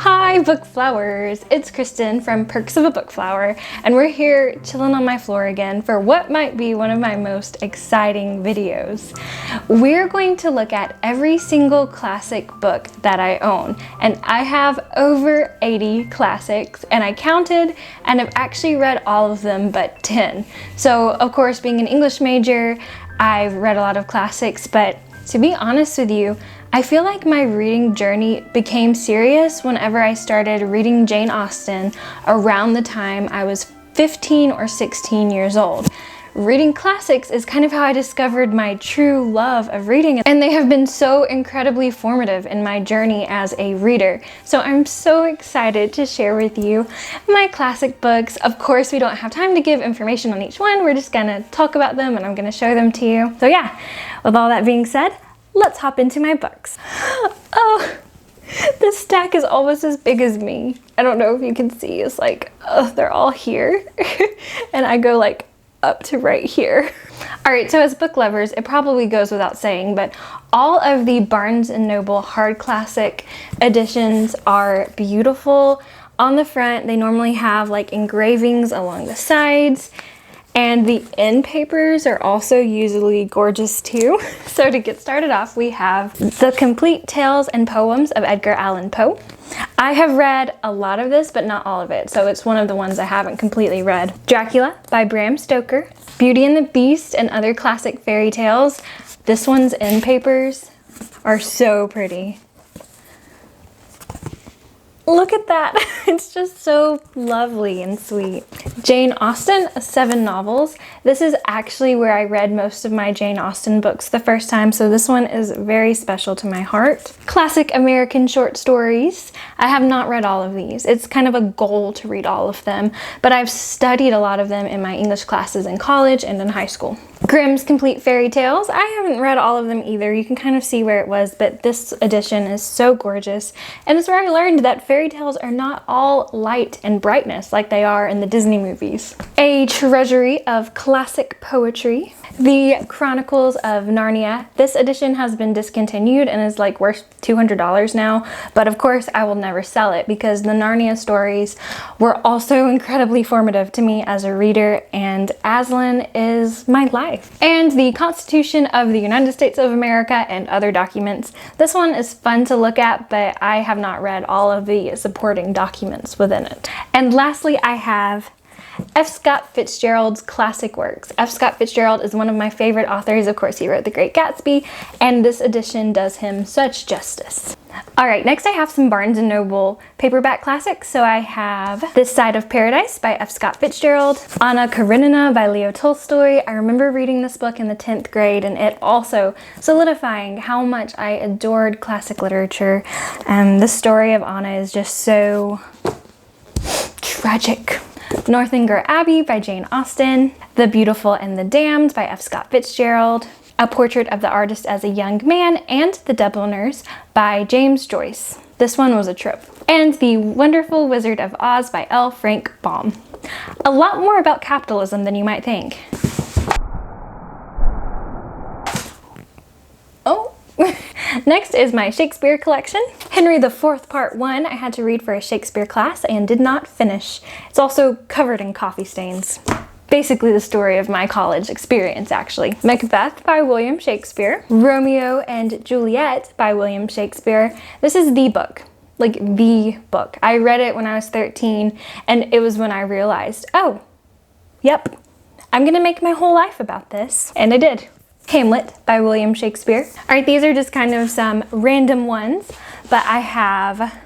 Hi bookflowers, it's Kristen from Perks of a Bookflower, and we're here chilling on my floor again for what might be one of my most exciting videos. We're going to look at every single classic book that I own, and I have over 80 classics, and I counted and have actually read all of them but 10. So of course, being an English major, I've read a lot of classics, but to be honest with you, I feel like my reading journey became serious whenever I started reading Jane Austen around the time I was 15 or 16 years old. Reading classics is kind of how I discovered my true love of reading, and they have been so incredibly formative in my journey as a reader. So I'm so excited to share with you my classic books. Of course, we don't have time to give information on each one. We're just gonna talk about them and I'm gonna show them to you. So yeah, with all that being said, let's hop into my books. Oh, this stack is almost as big as me. I don't know if you can see, it's like, they're all here. And I go like up to right here. All right, so as book lovers, it probably goes without saying, but all of the Barnes & Noble hard classic editions are beautiful. On the front, they normally have like engravings along the sides, and the end papers are also usually gorgeous too. So to get started off, we have The Complete Tales and Poems of Edgar Allan Poe. I have read a lot of this, but not all of it, so it's one of the ones I haven't completely read. Dracula by Bram Stoker. Beauty and the Beast and Other Classic Fairy Tales. This one's end papers are so pretty. Look at that. It's just so lovely and sweet. Jane Austen, 7 novels. This is actually where I read most of my Jane Austen books the first time, so this one is very special to my heart. Classic American short stories. I have not read all of these. It's kind of a goal to read all of them, but I've studied a lot of them in my English classes in college and in high school. Grimm's Complete Fairy Tales. I haven't read all of them either. You can kind of see where it was, but this edition is so gorgeous. And it's where I learned that fairy tales are not all light and brightness like they are in the Disney movies. A treasury of classic poetry. The Chronicles of Narnia. This edition has been discontinued and is like worth $200 now, but of course I will never sell it because the Narnia stories were also incredibly formative to me as a reader, and Aslan is my life. And the Constitution of the United States of America and Other Documents. This one is fun to look at, but I have not read all of the supporting documents within it. And lastly, I have F. Scott Fitzgerald's classic works. F. Scott Fitzgerald is one of my favorite authors. Of course, he wrote The Great Gatsby, and this edition does him such justice. All right, next I have some Barnes & Noble paperback classics. So I have This Side of Paradise by F. Scott Fitzgerald, Anna Karenina by Leo Tolstoy. I remember reading this book in the 10th grade, and it also solidifying how much I adored classic literature. The story of Anna is just so tragic. Northanger Abbey by Jane Austen, The Beautiful and the Damned by F. Scott Fitzgerald, A Portrait of the Artist as a Young Man, and The Dubliners by James Joyce. This one was a trip. And The Wonderful Wizard of Oz by L. Frank Baum. A lot more about capitalism than you might think. Oh. Next is my Shakespeare collection. Henry IV Part 1 I had to read for a Shakespeare class and did not finish. It's also covered in coffee stains. Basically the story of my college experience, actually. Macbeth by William Shakespeare. Romeo and Juliet by William Shakespeare. This is the book. Like the book. I read it when I was 13, and it was when I realized, oh, yep, I'm gonna make my whole life about this. And I did. Hamlet by William Shakespeare. All right, these are just kind of some random ones, but I have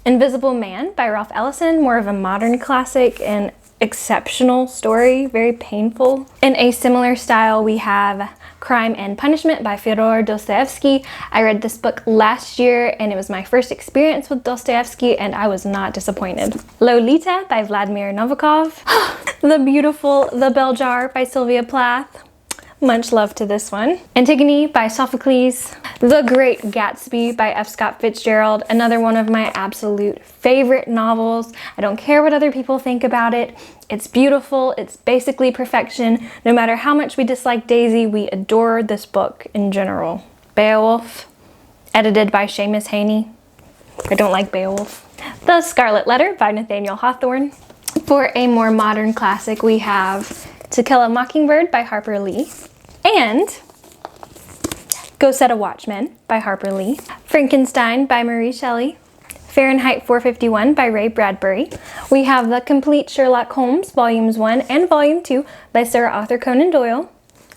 Invisible Man by Ralph Ellison, more of a modern classic and exceptional story, very painful. In a similar style, we have Crime and Punishment by Fyodor Dostoevsky. I read this book last year and it was my first experience with Dostoevsky and I was not disappointed. Lolita by Vladimir Nabokov. The Beautiful The Bell Jar by Sylvia Plath. Much love to this one. Antigone by Sophocles. The Great Gatsby by F. Scott Fitzgerald. Another one of my absolute favorite novels. I don't care what other people think about it. It's beautiful. It's basically perfection. No matter how much we dislike Daisy, we adore this book in general. Beowulf, edited by Seamus Heaney. I don't like Beowulf. The Scarlet Letter by Nathaniel Hawthorne. For a more modern classic, we have To Kill a Mockingbird by Harper Lee, and Go Set a Watchman by Harper Lee, Frankenstein by Mary Shelley, Fahrenheit 451 by Ray Bradbury. We have The Complete Sherlock Holmes, Volumes 1 and Volume 2 by Sir Arthur Conan Doyle.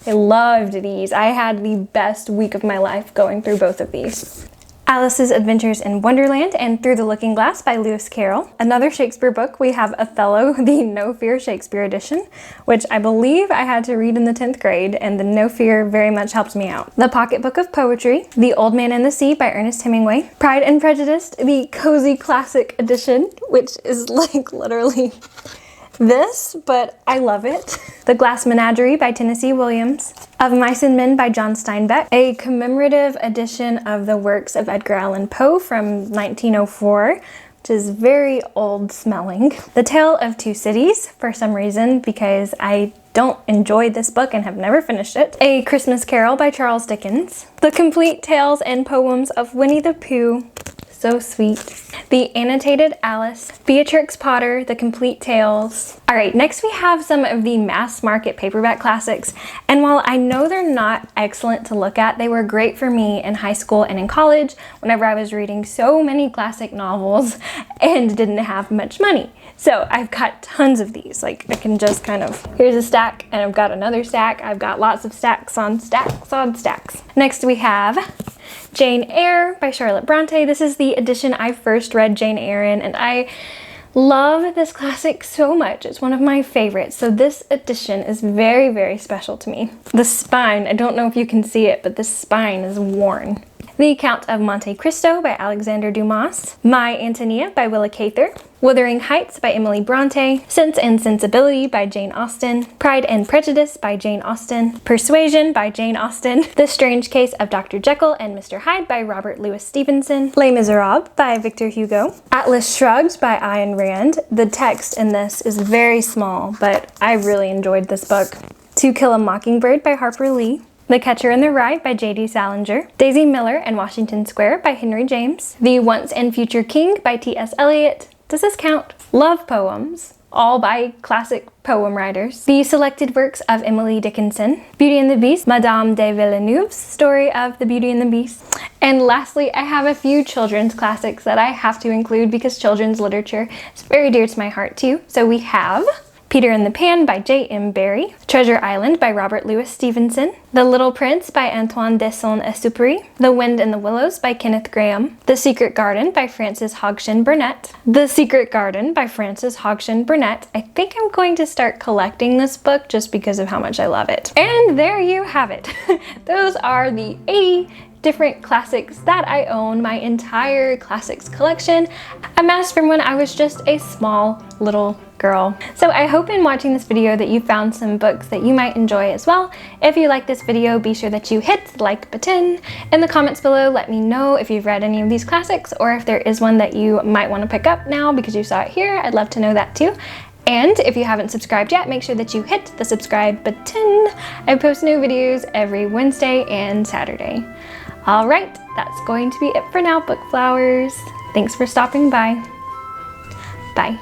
I loved these. I had the best week of my life going through both of these. Alice's Adventures in Wonderland and Through the Looking Glass by Lewis Carroll. Another Shakespeare book, we have Othello, the No Fear Shakespeare edition, which I believe I had to read in the 10th grade, and the No Fear very much helped me out. The Pocket Book of Poetry, The Old Man and the Sea by Ernest Hemingway. Pride and Prejudice, the Cozy Classic edition, which is like literally this, but I love it. The Glass Menagerie by Tennessee Williams. Of Mice and Men by John Steinbeck. A commemorative edition of the works of Edgar Allan Poe from 1904, which is very old smelling. The Tale of Two Cities, for some reason, because I don't enjoy this book and have never finished it. A Christmas Carol by Charles Dickens. The Complete Tales and Poems of Winnie the Pooh. So sweet. The Annotated Alice, Beatrix Potter, The Complete Tales. All right, next we have some of the mass market paperback classics. And while I know they're not excellent to look at, they were great for me in high school and in college whenever I was reading so many classic novels and didn't have much money. So I've got tons of these. Like I can just kind of, here's a stack and I've got another stack. I've got lots of stacks on stacks on stacks. Next we have Jane Eyre by Charlotte Bronte. This is the edition I first read Jane Eyre in, and I love this classic so much. It's one of my favorites. So this edition is very, very special to me. The spine, I don't know if you can see it, but the spine is worn. The Count of Monte Cristo by Alexander Dumas. My Antonia by Willa Cather. Wuthering Heights by Emily Bronte. Sense and Sensibility by Jane Austen. Pride and Prejudice by Jane Austen. Persuasion by Jane Austen. The Strange Case of Dr. Jekyll and Mr. Hyde by Robert Louis Stevenson. Les Miserables by Victor Hugo. Atlas Shrugged by Ayn Rand. The text in this is very small, but I really enjoyed this book. To Kill a Mockingbird by Harper Lee. The Catcher in the Rye by J.D. Salinger. Daisy Miller and Washington Square by Henry James. The Once and Future King by T.S. Eliot. Does this count? Love poems, all by classic poem writers. The Selected Works of Emily Dickinson. Beauty and the Beast, Madame de Villeneuve's story of the Beauty and the Beast. And lastly, I have a few children's classics that I have to include because children's literature is very dear to my heart too. So we have Peter and the Pan by J.M. Barrie, Treasure Island by Robert Louis Stevenson, The Little Prince by Antoine de Saint-Exupéry, The Wind in the Willows by Kenneth Grahame, The Secret Garden by Frances Hodgson Burnett, The Secret Garden by Frances Hodgson Burnett. I think I'm going to start collecting this book just because of how much I love it. And there you have it. Those are the 80 different classics that I own, my entire classics collection, amassed from when I was just a small little girl. So I hope in watching this video that you found some books that you might enjoy as well. If you like this video, be sure that you hit the like button. In the comments below, let me know if you've read any of these classics or if there is one that you might want to pick up now because you saw it here. I'd love to know that too. And if you haven't subscribed yet, make sure that you hit the subscribe button. I post new videos every Wednesday and Saturday. All right, that's going to be it for now, book flowers. Thanks for stopping by. Bye.